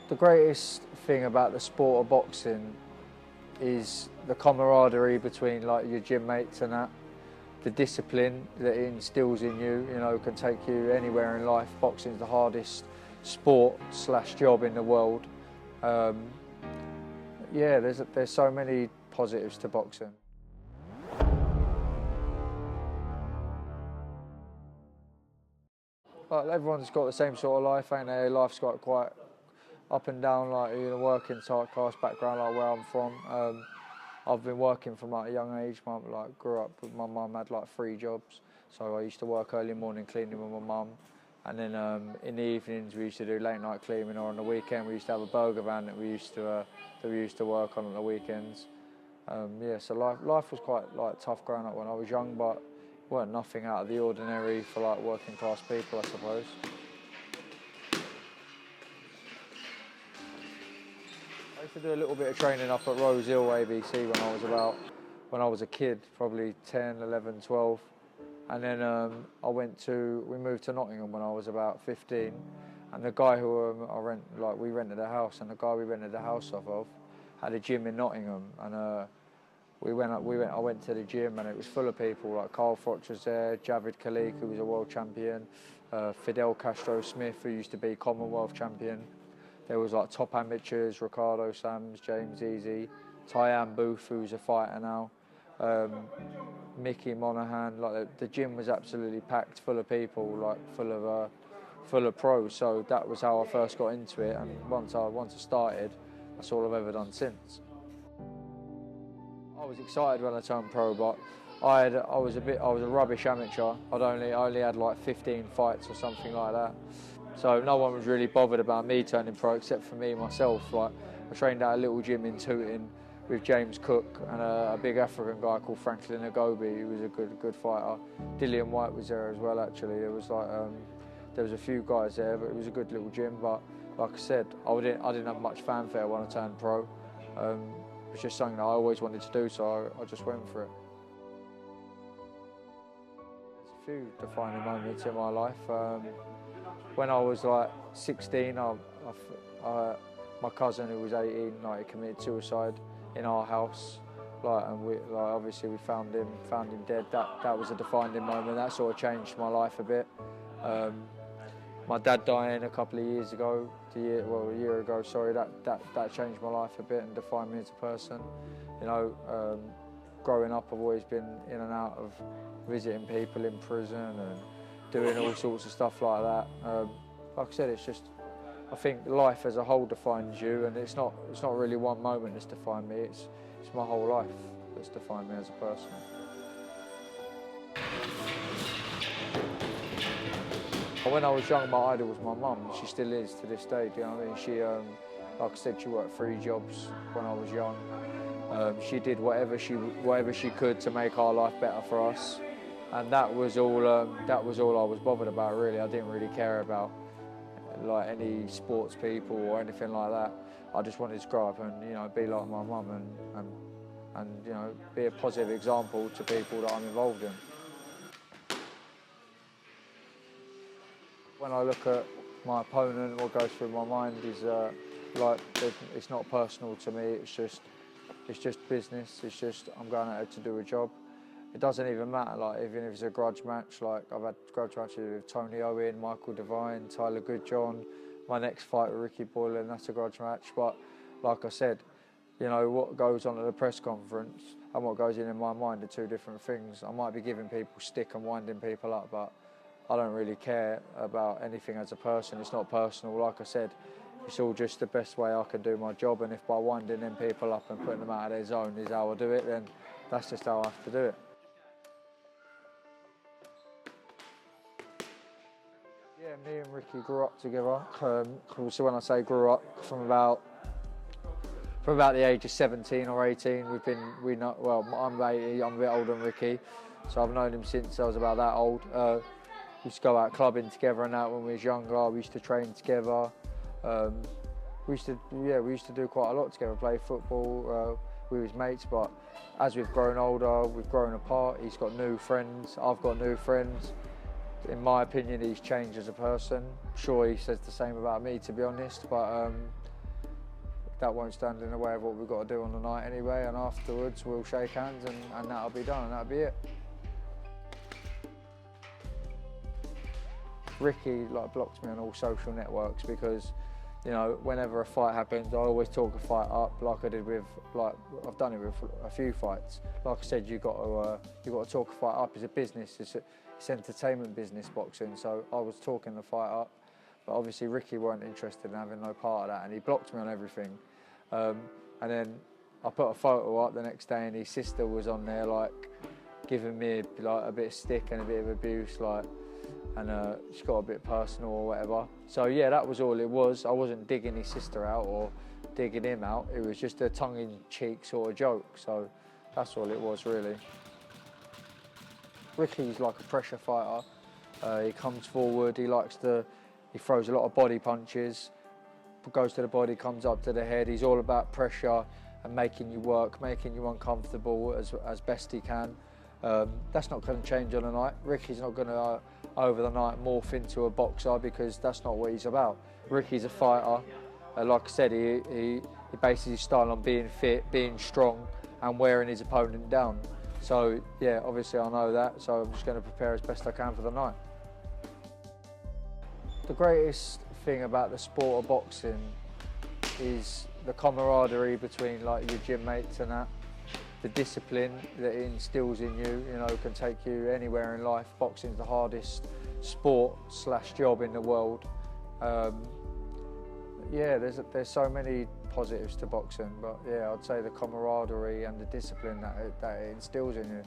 The greatest thing about the sport of boxing is the camaraderie between like your gym mates and that. The discipline that it instills in you, can take you anywhere in life. Boxing's the hardest sport/job in the world. Yeah, there's so many positives to boxing. Well, everyone's got the same sort of life, ain't they? Life's got quite up and down, like working class background, like where I'm from. I've been working from like a young age. Grew up with my mum, had like 3 jobs, so I used to work early morning cleaning with my mum, and then in the evenings we used to do late night cleaning, or on the weekend we used to have a burger van that we used to work on the weekends. Yeah, so life was quite like tough growing up when I was young, but weren't nothing out of the ordinary for like working class people, I suppose. I used to do a little bit of training up at Rose Hill ABC when I was a kid, probably 10, 11, 12. And then we moved to Nottingham when I was about 15. And the guy who we rented a house, and the guy we rented the house off of had a gym in Nottingham. And I went to the gym, and it was full of people, like Carl Froch was there, Javid Khalik, who was a world champion, Fidel Castro Smith, who used to be Commonwealth champion. There was like top amateurs, Ricardo Sams, James Easy, Tyann Booth, who's a fighter now, Mickey Monaghan. Like the gym was absolutely packed full of people, like full of pros. So that was how I first got into it. And once I started, that's all I've ever done since. I was excited when I turned pro, but I was a rubbish amateur. I only had like 15 fights or something like that. So no one was really bothered about me turning pro except for me myself. Like I trained at a little gym in Tooting with James Cook and a big African guy called Franklin Agobi, who was a good fighter. Dillian White was there as well. Actually, there was a few guys there, but it was a good little gym. But like I said, I didn't have much fanfare when I turned pro. It was just something that I always wanted to do, so I just went for it. There's a few defining moments in my life. When I was like 16, my cousin, who was 18, he committed suicide in our house. Obviously we found him dead. That was a defining moment. That sort of changed my life a bit. My dad dying a couple of years ago, a year ago, sorry, that changed my life a bit and defined me as a person. Growing up, I've always been in and out of visiting people in prison and doing all sorts of stuff like that. Like I said, I think life as a whole defines you, and it's not really one moment that's defined me. It's my whole life that's defined me as a person. When I was young, my idol was my mum. She still is to this day. Do you know what I mean? She, like I said, she worked 3 jobs when I was young. She did whatever she could to make our life better for us, and that was all I was bothered about. Really, I didn't really care about like any sports people or anything like that. I just wanted to grow up and be like my mum and be a positive example to people that I'm involved in. When I look at my opponent, what goes through my mind is it's not personal to me. It's just business. It's just I'm going out there to do a job. It doesn't even matter. Like even if it's a grudge match, like I've had grudge matches with Tony Owen, Michael Devine, Tyler Goodjohn. My next fight with Ricky Boylan, that's a grudge match. But like I said, what goes on at the press conference and what goes in my mind are 2 different things. I might be giving people stick and winding people up, but I don't really care about anything as a person. It's not personal. Like I said, it's all just the best way I can do my job, and if by winding them people up and putting them out of their zone is how I do it, then that's just how I have to do it. Yeah, me and Ricky grew up together. So when I say grew up, from about the age of 17 or 18, I'm 80, I'm a bit older than Ricky, so I've known him since I was about that old. We used to go out clubbing together and that when we was younger. We used to train together. We used to do quite a lot together, play football. We was mates, but as we've grown older, we've grown apart. He's got new friends, I've got new friends. In my opinion, he's changed as a person. I'm sure he says the same about me, to be honest, but that won't stand in the way of what we've got to do on the night anyway, and afterwards we'll shake hands and that'll be done and that'll be it. Ricky blocked me on all social networks because, you know, whenever a fight happens, I always talk a fight up like I did with, I've done it with a few fights. Like I said, you got to talk a fight up. It's a business. It's entertainment business, boxing. So I was talking the fight up, but obviously Ricky weren't interested in having no part of that, and he blocked me on everything. And then I put a photo up the next day, and his sister was on there, giving me a bit of stick and a bit of abuse, and she got a bit personal or whatever. So yeah, that was all it was. I wasn't digging his sister out or digging him out. It was just a tongue-in-cheek sort of joke. So that's all it was, really. Ricky's like a pressure fighter. He comes forward, he throws a lot of body punches, goes to the body, comes up to the head. He's all about pressure and making you work, making you uncomfortable as best he can. That's not going to change on the night. Ricky's not going to over the night morph into a boxer, because that's not what he's about. Ricky's a fighter. Like I said, he bases his style on being fit, being strong and wearing his opponent down. So yeah, obviously I know that, so I'm just going to prepare as best I can for the night. The greatest thing about the sport of boxing is the camaraderie between your gym mates and that. The discipline that it instills in you, can take you anywhere in life. Boxing's the hardest sport / job in the world. Yeah, there's so many positives to boxing, but yeah, I'd say the camaraderie and the discipline that it instills in you.